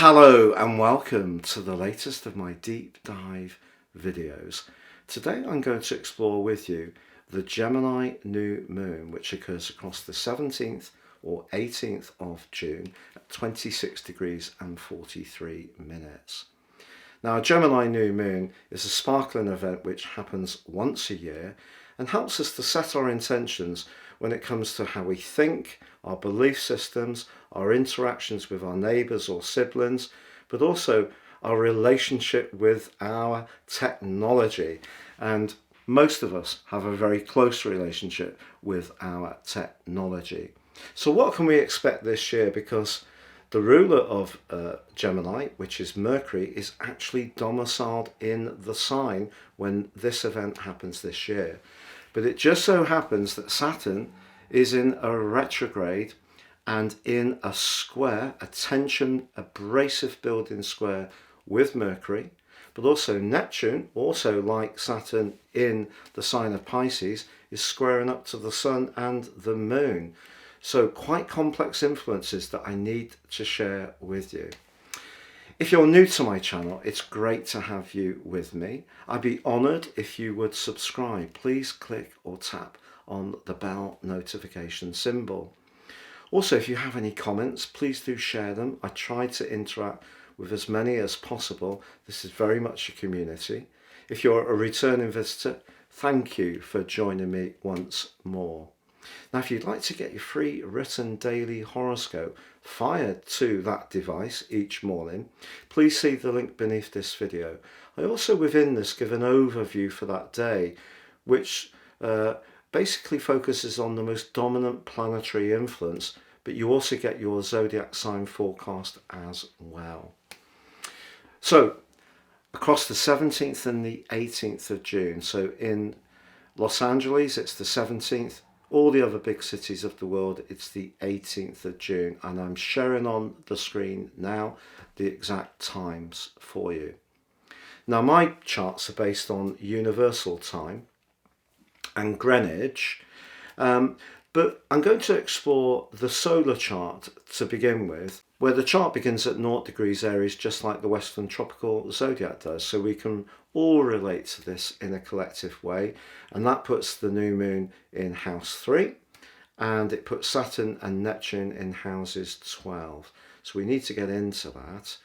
Hello and welcome to the latest of my deep dive videos. Today I'm going to explore with you the Gemini new moon, which occurs across the 17th or 18th of June at 26 degrees and 43 minutes. Now, a Gemini new moon is a sparkling event which happens once a year and helps us to set our intentions when it comes to how we think, our belief systems, our interactions with our neighbours or siblings, but also our relationship with our technology. And most of us have a very close relationship with our technology. So what can we expect this year? Because the ruler of Gemini, which is Mercury, is actually domiciled in the sign when this event happens this year. But it just so happens that Saturn is in a retrograde and in a square, a tension, abrasive building square with Mercury, but also Neptune, also like Saturn in the sign of Pisces, is squaring up to the Sun and the Moon. So quite complex influences that I need to share with you. If you're new to my channel, it's great to have you with me. I'd be honoured if you would subscribe. Please click or tap on the bell notification symbol. Also, if you have any comments, please do share them. I try to interact with as many as possible. This is very much a community. If you're a returning visitor, thank you for joining me once more. Now, if you'd like to get your free written daily horoscope fired to that device each morning, please see the link beneath this video. I also within this give an overview for that day, which basically focuses on the most dominant planetary influence, but you also get your zodiac sign forecast as well. So across the 17th and the 18th of June, so in Los Angeles it's the 17th, all the other big cities of the world it's the 18th of June, and I'm sharing on the screen now the exact times for you. Now, my charts are based on universal time and Greenwich, but I'm going to explore the solar chart to begin with, where the chart begins at 0 degrees Aries, just like the Western tropical zodiac does, so we can all relate to this in a collective way. And that puts the new moon in house 3, and it puts Saturn and Neptune in houses 12. So we need to get into that.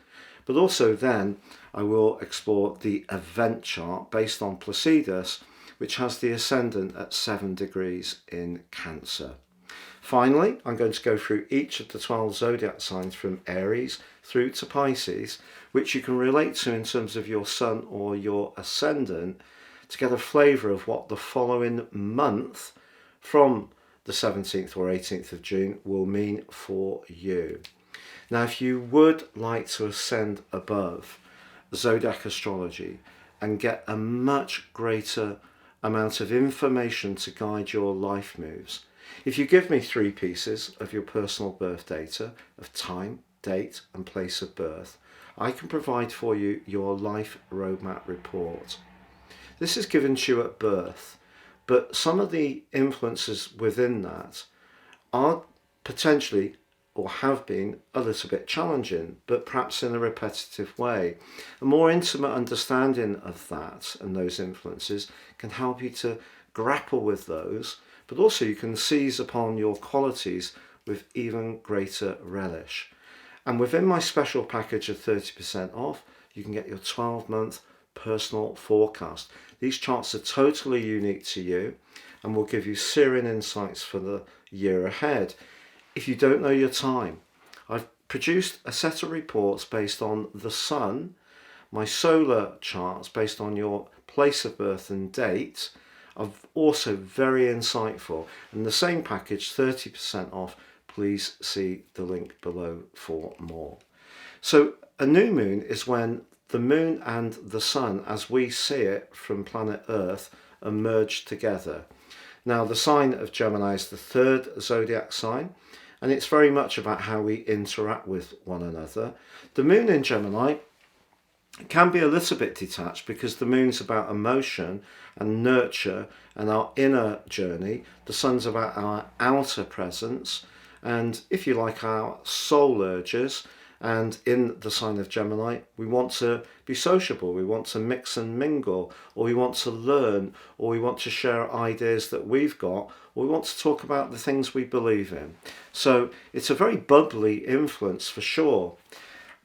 But also then I will explore the event chart based on Placidus, which has the ascendant at 7 degrees in Cancer. Finally, I'm going to go through each of the 12 zodiac signs from Aries through to Pisces, which you can relate to in terms of your sun or your ascendant, to get a flavour of what the following month from the 17th or 18th of June will mean for you. Now, if you would like to ascend above zodiac astrology and get a much greater amount of information to guide your life moves, if you give me 3 pieces of your personal birth data of time, date and place of birth, I can provide for you your life roadmap report. This is given to you at birth, but some of the influences within that are potentially or have been a little bit challenging, but perhaps in a repetitive way. A more intimate understanding of that and those influences can help you to grapple with those, but also you can seize upon your qualities with even greater relish. And within my special package of 30% off, you can get your 12-month personal forecast. These charts are totally unique to you and will give you searing insights for the year ahead. If you don't know your time, I've produced a set of reports based on the sun, my solar charts based on your place of birth and date, are also very insightful. And the same package, 30% off, please see the link below for more. So a new moon is when the moon and the sun, as we see it from planet Earth, are merged together. Now, the sign of Gemini is the 3rd zodiac sign, and it's very much about how we interact with one another. The moon in Gemini can be a little bit detached because the moon's about emotion and nurture and our inner journey. The sun's about our outer presence and, if you like, our soul urges. And in the sign of Gemini, we want to be sociable, we want to mix and mingle, or we want to learn, or we want to share ideas that we've got, or we want to talk about the things we believe in. So it's a very bubbly influence for sure.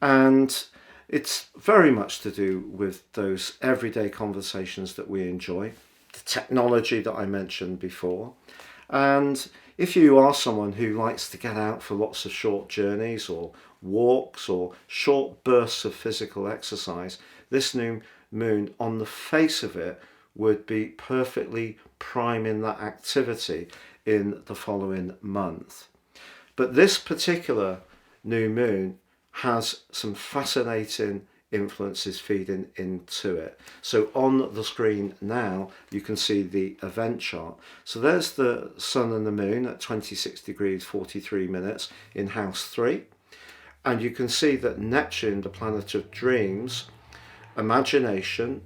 And it's very much to do with those everyday conversations that we enjoy, the technology that I mentioned before. And if you are someone who likes to get out for lots of short journeys or walks or short bursts of physical exercise, this new moon, on the face of it, would be perfectly priming that activity in the following month. But this particular new moon has some fascinating influences feeding into it. So on the screen now you can see the event chart. So there's the sun and the moon at 26 degrees 43 minutes in house 3, and you can see that Neptune, the planet of dreams, imagination,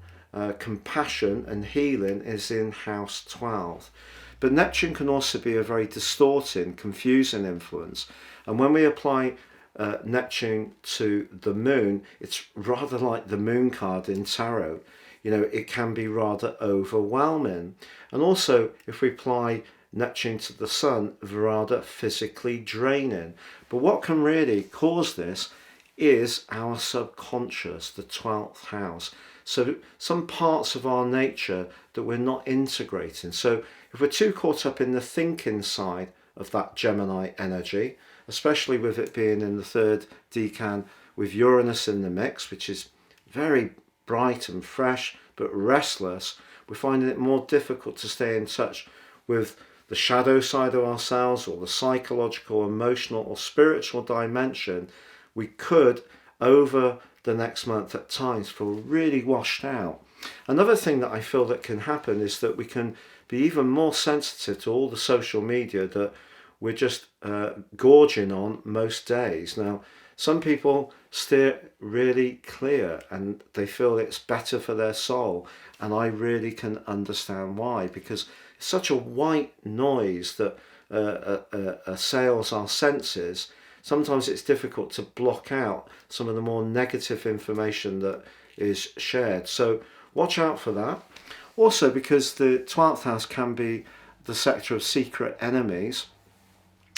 compassion and healing, is in house 12. But Neptune can also be a very distorting, confusing influence, and when we apply Neptune to the moon, it's rather like the moon card in tarot. You know, it can be rather overwhelming. And also, if we apply Neptune to the sun, rather physically draining. But what can really cause this is our subconscious, the 12th house. So some parts of our nature that we're not integrating. So if we're too caught up in the thinking side of that Gemini energy, especially with it being in the third decan with Uranus in the mix, which is very bright and fresh but restless, we're finding it more difficult to stay in touch with the shadow side of ourselves, or the psychological, emotional or spiritual dimension. We could, over the next month at times, feel really washed out. Another thing that I feel that can happen is that we can be even more sensitive to all the social media that we're just gorging on most days. Now, some people steer really clear and they feel it's better for their soul, and I really can understand why, because it's such a white noise that assails our senses. Sometimes it's difficult to block out some of the more negative information that is shared. So watch out for that. Also, because the 12th house can be the sector of secret enemies,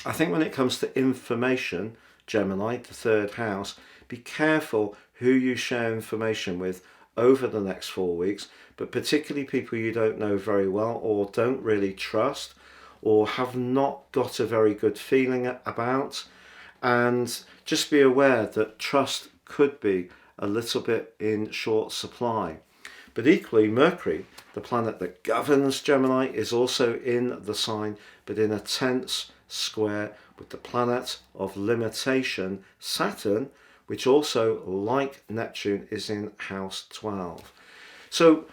I think when it comes to information, Gemini, the third house, be careful who you share information with over the next 4 weeks, but particularly people you don't know very well or don't really trust or have not got a very good feeling about. And just be aware that trust could be a little bit in short supply. But equally, Mercury, the planet that governs Gemini, is also in the sign, but in a tense square with the planet of limitation, Saturn, which also, like Neptune, is in house 12. So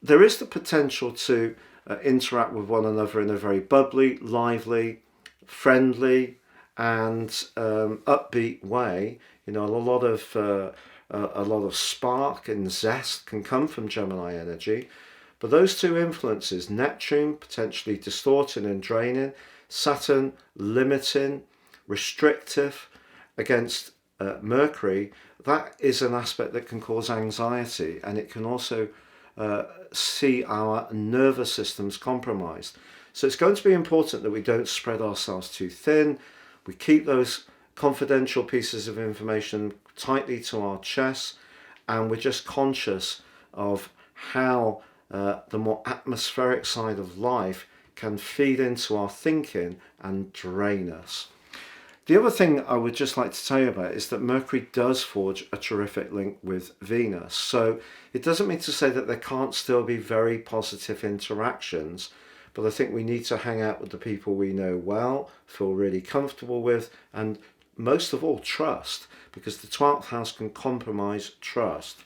there is the potential to interact with one another in a very bubbly, lively, friendly and upbeat way. You know, a lot of spark and zest can come from Gemini energy. But those two influences, Neptune potentially distorting and draining, Saturn limiting, restrictive against Mercury, that is an aspect that can cause anxiety, and it can also see our nervous systems compromised. So it's going to be important that we don't spread ourselves too thin. We keep those confidential pieces of information tightly to our chests, and we're just conscious of how the more atmospheric side of life can feed into our thinking and drain us. The other thing I would just like to tell you about is that Mercury does forge a terrific link with Venus. So it doesn't mean to say that there can't still be very positive interactions, but I think we need to hang out with the people we know well, feel really comfortable with, and most of all, trust, because the 12th house can compromise trust.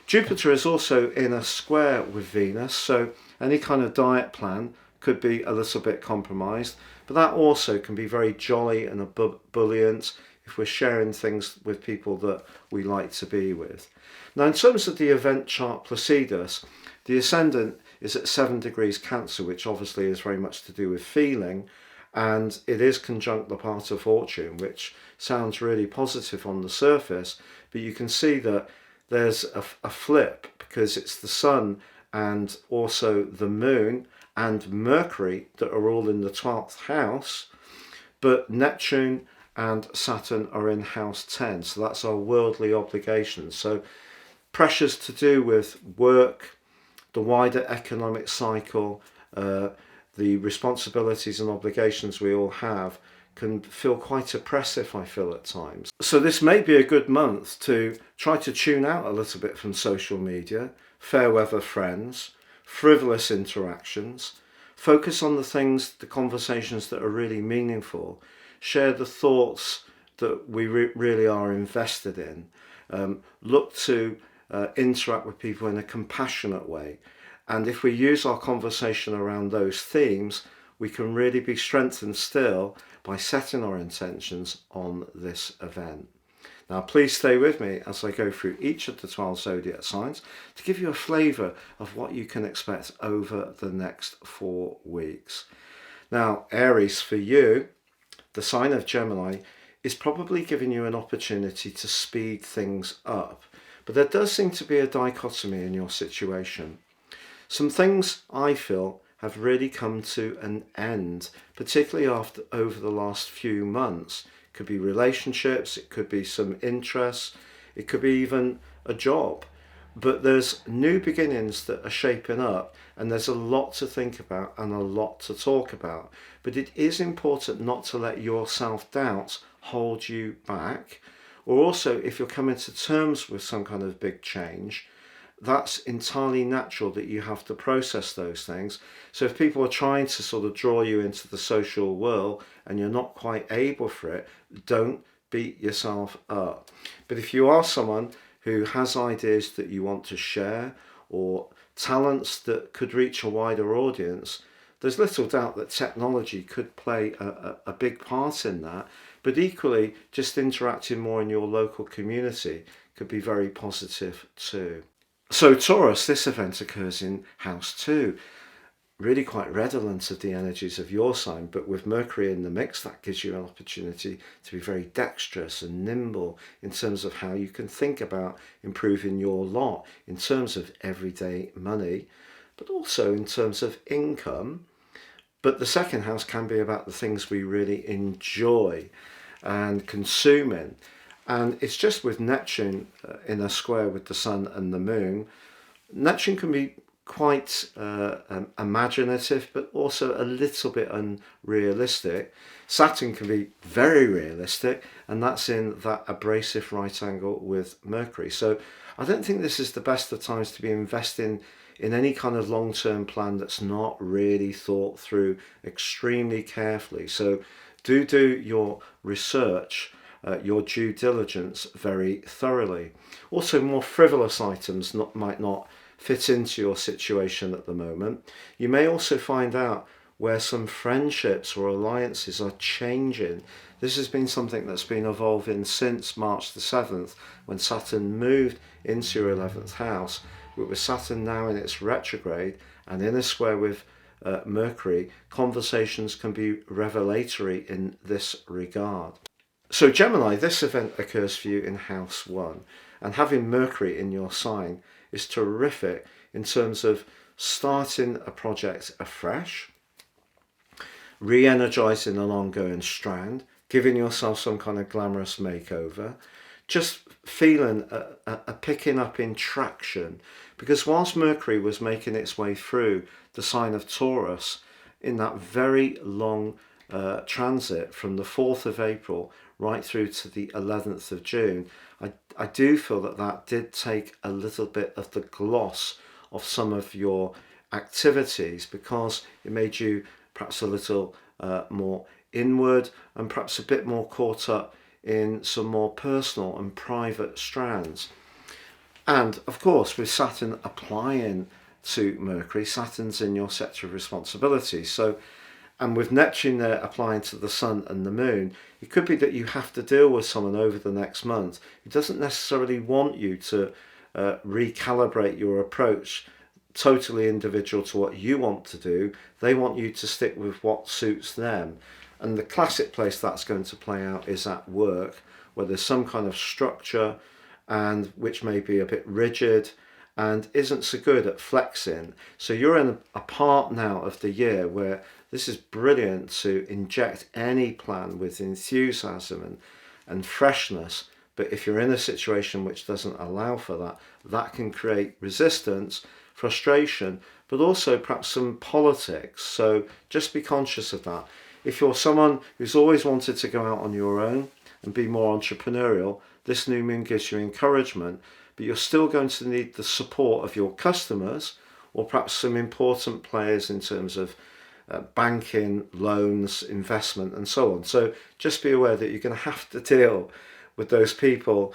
Jupiter is also in a square with Venus, so any kind of diet plan could be a little bit compromised, but that also can be very jolly and ebullient if we're sharing things with people that we like to be with. Now, in terms of the event chart Placidus, the ascendant is at 7 degrees Cancer, which obviously is very much to do with feeling, and it is conjunct the part of fortune, which sounds really positive on the surface, but you can see that there's a flip, because it's the sun and also the moon and Mercury that are all in the 12th house, but Neptune and Saturn are in house 10, so that's our worldly obligations. So pressures to do with work, the wider economic cycle, the responsibilities and obligations we all have can feel quite oppressive, I feel, at times. So this may be a good month to try to tune out a little bit from social media, fair weather friends, frivolous interactions, focus on the things, the conversations that are really meaningful, share the thoughts that we really are invested in, look to interact with people in a compassionate way. And if we use our conversation around those themes, we can really be strengthened still by setting our intentions on this event. Now, please stay with me as I go through each of the 12 zodiac signs to give you a flavour of what you can expect over the next 4 weeks. Now, Aries, for you, the sign of Gemini is probably giving you an opportunity to speed things up. But there does seem to be a dichotomy in your situation. Some things, I feel, have really come to an end, particularly over the last few months. It could be relationships, it could be some interests, it could be even a job. But there's new beginnings that are shaping up, and there's a lot to think about and a lot to talk about. But it is important not to let your self-doubt hold you back. Or also, if you're coming to terms with some kind of big change, that's entirely natural that you have to process those things. So if people are trying to sort of draw you into the social world and you're not quite able for it, don't beat yourself up. But if you are someone who has ideas that you want to share or talents that could reach a wider audience, there's little doubt that technology could play a big part in that. But equally, just interacting more in your local community could be very positive too. So Taurus, this event occurs in house 2. Really quite redolent of the energies of your sign, but with Mercury in the mix, that gives you an opportunity to be very dexterous and nimble in terms of how you can think about improving your lot in terms of everyday money, but also in terms of income. But the second house can be about the things we really enjoy and consuming. And it's just with Neptune in a square with the sun and the moon. Neptune can be quite imaginative, but also a little bit unrealistic. Saturn can be very realistic, and that's in that abrasive right angle with Mercury. So I don't think this is the best of times to be investing in any kind of long-term plan that's not really thought through extremely carefully. So do your research, your due diligence very thoroughly. Also, more frivolous items might not fit into your situation at the moment. You may also find out where some friendships or alliances are changing. This has been something that's been evolving since March the 7th, when Saturn moved into your 11th house. But with Saturn now in its retrograde and in a square with Mercury, conversations can be revelatory in this regard. So Gemini, this event occurs for you in house 1, and having Mercury in your sign is terrific in terms of starting a project afresh, re-energizing an ongoing strand, giving yourself some kind of glamorous makeover, just feeling a picking up in traction. Because whilst Mercury was making its way through the sign of Taurus in that very long transit from the 4th of April right through to the 11th of June, I do feel that did take a little bit of the gloss of some of your activities, because it made you perhaps a little more inward and perhaps a bit more caught up in some more personal and private strands. And of course, with Saturn applying to Mercury, Saturn's in your sector of responsibility. So, and with Neptune there applying to the sun and the moon, it could be that you have to deal with someone over the next month who doesn't necessarily want you to recalibrate your approach totally individual to what you want to do. They want you to stick with what suits them. And the classic place that's going to play out is at work, where there's some kind of structure and which may be a bit rigid and isn't so good at flexing. So you're in a part now of the year where this is brilliant to inject any plan with enthusiasm and freshness. But if you're in a situation which doesn't allow for that, that can create resistance, frustration, but also perhaps some politics. So just be conscious of that. If you're someone who's always wanted to go out on your own and be more entrepreneurial, this new moon gives you encouragement, but you're still going to need the support of your customers or perhaps some important players in terms of banking, loans, investment, and so on. So just be aware that you're going to have to deal with those people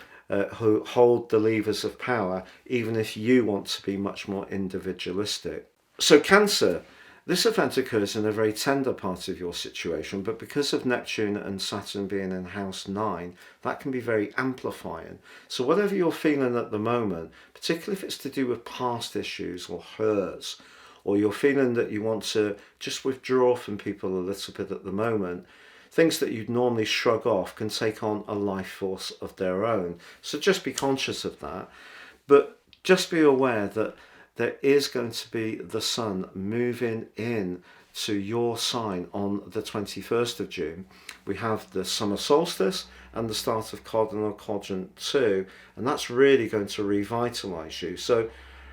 who hold the levers of power, even if you want to be much more individualistic. So Cancer, this event occurs in a very tender part of your situation, but because of Neptune and Saturn being in house 9, that can be very amplifying. So whatever you're feeling at the moment, particularly if it's to do with past issues or hurts, or you're feeling that you want to just withdraw from people a little bit at the moment, things that you'd normally shrug off can take on a life force of their own. So just be conscious of that. But just be aware that there is going to be the sun moving in to your sign on the 21st of June. We have the summer solstice and the start of Cardinal Quadrant 2, and that's really going to revitalise you. So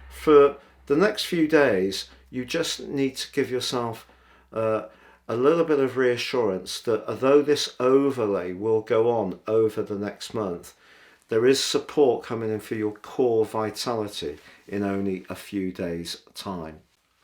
for the next few days, you just need to give yourself a little bit of reassurance that although this overlay will go on over the next month, there is support coming in for your core vitality in only a few days' time.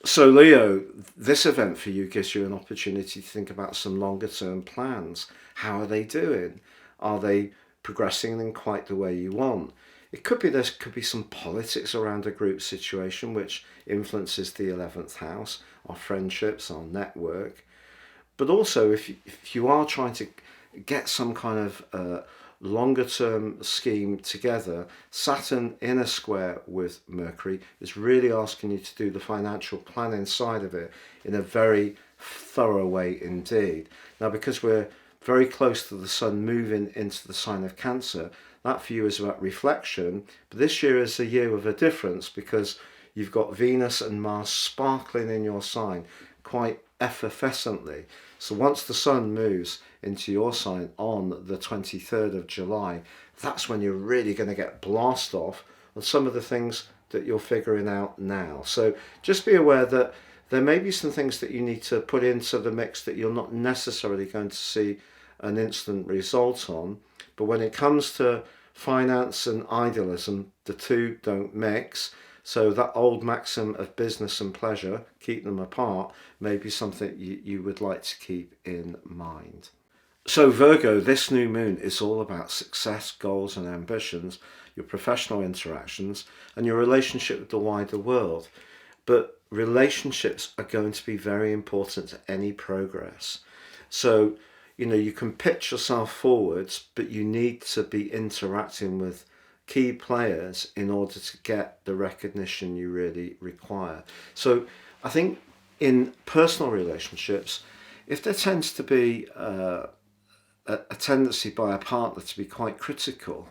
So Leo, this event for you gives you an opportunity to think about some longer term plans. How are they doing? Are they progressing in quite the way you want? It could be there could be some politics around a group situation which influences the 11th house, our friendships, our network. But also if you are trying to get some kind of longer term scheme together, Saturn in a square with Mercury is really asking you to do the financial planning side of it in a very thorough way indeed. Now, because we're very close to the sun moving into the sign of Cancer, that for you is about reflection, but this year is a year of a difference because you've got Venus and Mars sparkling in your sign quite effervescently. So once the sun moves into your sign on the 23rd of July, that's when you're really going to get blasted off on some of the things that you're figuring out now. So just be aware that there may be some things that you need to put into the mix that you're not necessarily going to see an instant result on. But when it comes to finance and idealism, the two don't mix. So that old maxim of business and pleasure, keep them apart, may be something you would like to keep in mind. So Virgo, this new moon is all about success, goals and ambitions, your professional interactions and your relationship with the wider world. But relationships are going to be very important to any progress. So, you can pitch yourself forwards, but you need to be interacting with key players in order to get the recognition you really require. So I think in personal relationships, if there tends to be a tendency by a partner to be quite critical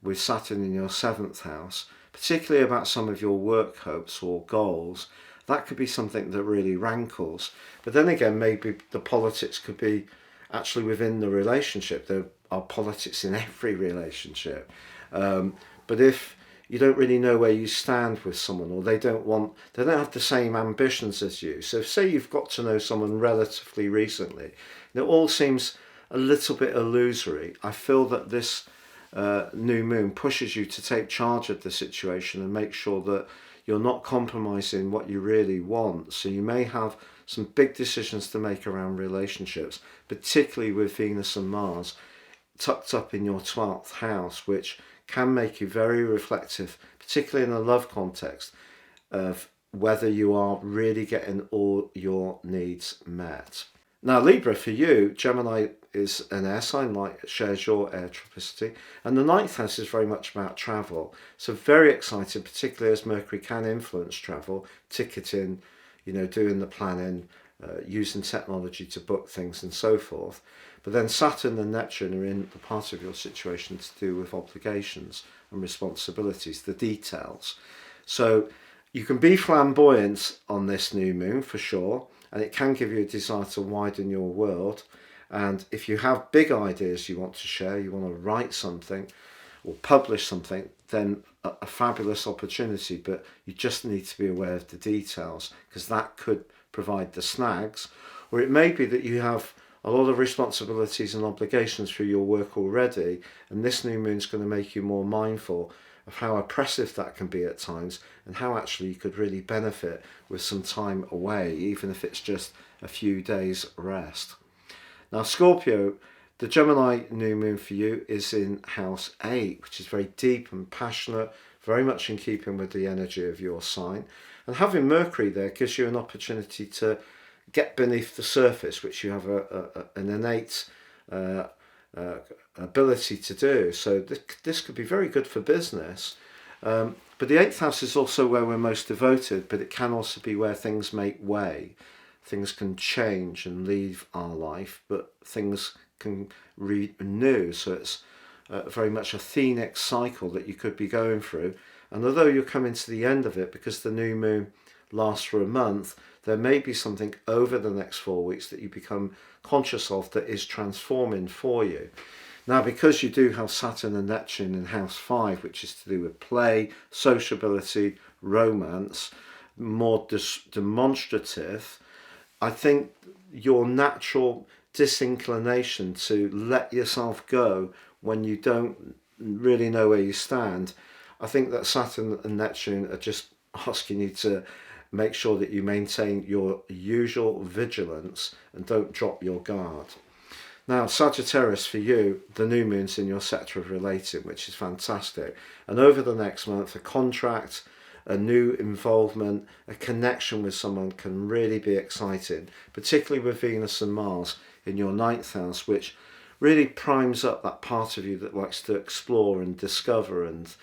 with Saturn in your 7th house, particularly about some of your work hopes or goals, that could be something that really rankles. But then again, maybe the politics could be actually within the relationship. There are politics in every relationship. But if you don't really know where you stand with someone, or they don't have the same ambitions as you. So say you've got to know someone relatively recently, and it all seems a little bit illusory. I feel that this new moon pushes you to take charge of the situation and make sure that you're not compromising what you really want. So you may have some big decisions to make around relationships, particularly with Venus and Mars tucked up in your 12th house, which can make you very reflective, particularly in a love context, of whether you are really getting all your needs met. Now Libra, for you, Gemini is an air sign, like shares your air tropicity, and the 9th house is very much about travel. So very excited, particularly as Mercury can influence travel, ticketing, doing the planning, using technology to book things and so forth. But then Saturn and Neptune are in the part of your situation to do with obligations and responsibilities, the details. So you can be flamboyant on this new moon for sure, and it can give you a desire to widen your world. And if you have big ideas you want to share, you want to write something or publish something, then a fabulous opportunity, but you just need to be aware of the details, because that could provide the snags. Or it may be that you have a lot of responsibilities and obligations through your work already, and this new moon is going to make you more mindful of how oppressive that can be at times, and how actually you could really benefit with some time away, even if it's just a few days rest. Now Scorpio, the Gemini new moon for you is in house 8, which is very deep and passionate, very much in keeping with the energy of your sign. And having Mercury there gives you an opportunity to get beneath the surface, which you have an innate ability to do. So this could be very good for business. But the 8th house is also where we're most devoted, but it can also be where things make way. Things can change and leave our life, but things can renew. So it's very much a Athenic cycle that you could be going through. And although you're coming to the end of it, because the new moon lasts for a month, there may be something over the next 4 weeks that you become conscious of that is transforming for you. Now, because you do have Saturn and Neptune in house 5, which is to do with play, sociability, romance, more demonstrative, I think your natural disinclination to let yourself go when you don't really know where you stand, I think that Saturn and Neptune are just asking you to make sure that you maintain your usual vigilance and don't drop your guard. Now, Sagittarius, for you, the new moon's in your sector of relating, which is fantastic. And over the next month, a contract, a new involvement, a connection with someone can really be exciting, particularly with Venus and Mars in your 9th house, which really primes up that part of you that likes to explore and discover and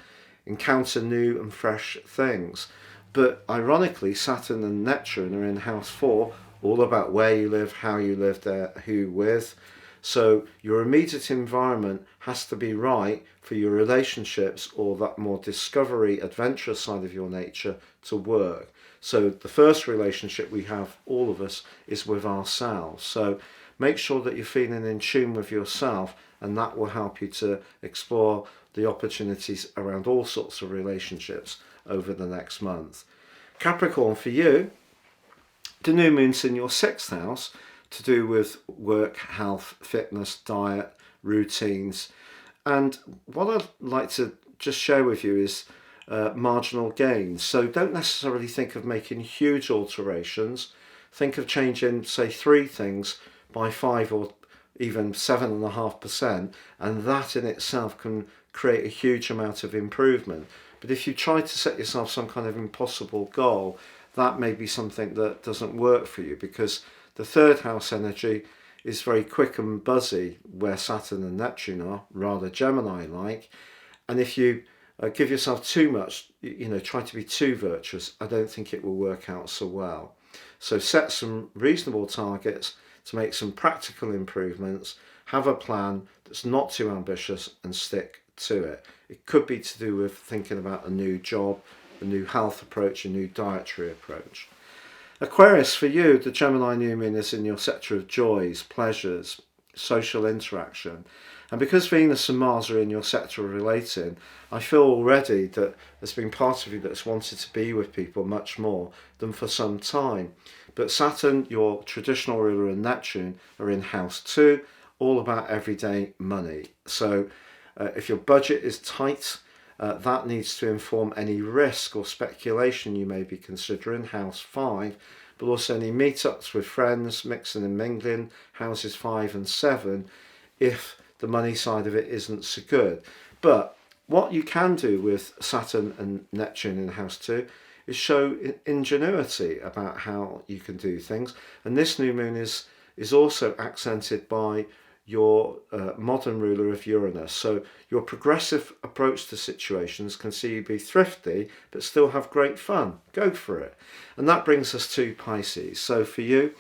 encounter new and fresh things. But ironically, Saturn and Neptune are in house 4, all about where you live, how you live there, who with. So your immediate environment has to be right for your relationships or that more discovery, adventurous side of your nature to work. So the first relationship we have, all of us, is with ourselves. So make sure that you're feeling in tune with yourself, and that will help you to explore the opportunities around all sorts of relationships over the next month. Capricorn, for you, the new moon's in your 6th house, to do with work, health, fitness, diet, routines. And what I'd like to just share with you is marginal gains. So don't necessarily think of making huge alterations. Think of changing, say, 3 things by 5 or even 7.5%, and that in itself can create a huge amount of improvement. But if you try to set yourself some kind of impossible goal, that may be something that doesn't work for you, because the 3rd house energy is very quick and buzzy, where Saturn and Neptune are, rather Gemini-like. And if you give yourself too much, try to be too virtuous, I don't think it will work out so well. So set some reasonable targets to make some practical improvements, have a plan that's not too ambitious, and stick to it. It could be to do with thinking about a new job, a new health approach, a new dietary approach. Aquarius, for you, the Gemini new moon is in your sector of joys, pleasures, social interaction. And because Venus and Mars are in your sector of relating, I feel already that there's been part of you that's wanted to be with people much more than for some time. But Saturn, your traditional ruler, and Neptune are in house 2, all about everyday money. So if your budget is tight, that needs to inform any risk or speculation you may be considering, house 5, but also any meetups with friends, mixing and mingling, houses 5 and 7, if the money side of it isn't so good. But what you can do with Saturn and Neptune in house 2 is show ingenuity about how you can do things. And this new moon is also accented by your modern ruler of Uranus. So your progressive approach to situations can see you be thrifty but still have great fun. Go for it. And that brings us to Pisces. So for you,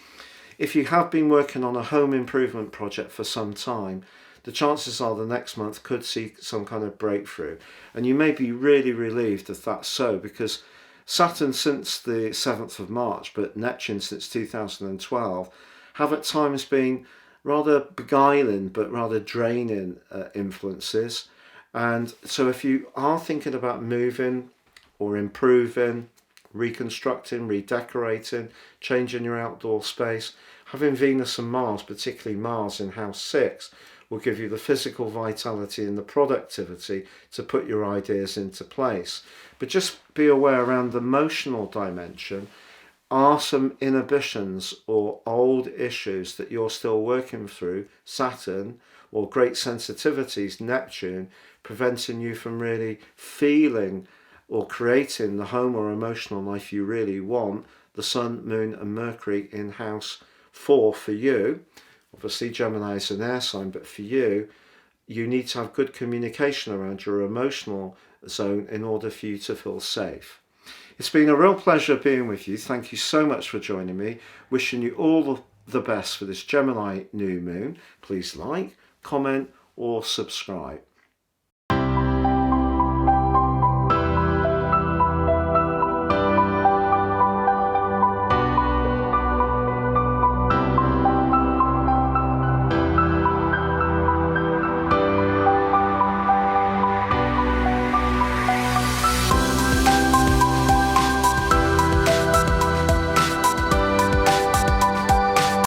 If you have been working on a home improvement project for some time, the chances are the next month could see some kind of breakthrough. And you may be really relieved if that's so, because Saturn since the 7th of March, but Neptune since 2012, have at times been rather beguiling but rather draining influences. And so if you are thinking about moving or improving, reconstructing, redecorating, changing your outdoor space, having Venus and Mars, particularly Mars in house 6, will give you the physical vitality and the productivity to put your ideas into place. But just be aware around the emotional dimension are some inhibitions or old issues that you're still working through, Saturn, or great sensitivities, Neptune, preventing you from really feeling or creating the home or emotional life you really want. The Sun, Moon and Mercury in house 4 for you. Obviously Gemini is an air sign, but for you, you need to have good communication around your emotional zone in order for you to feel safe. It's been a real pleasure being with you. Thank you so much for joining me. Wishing you all the best for this Gemini new moon. Please like, comment or subscribe.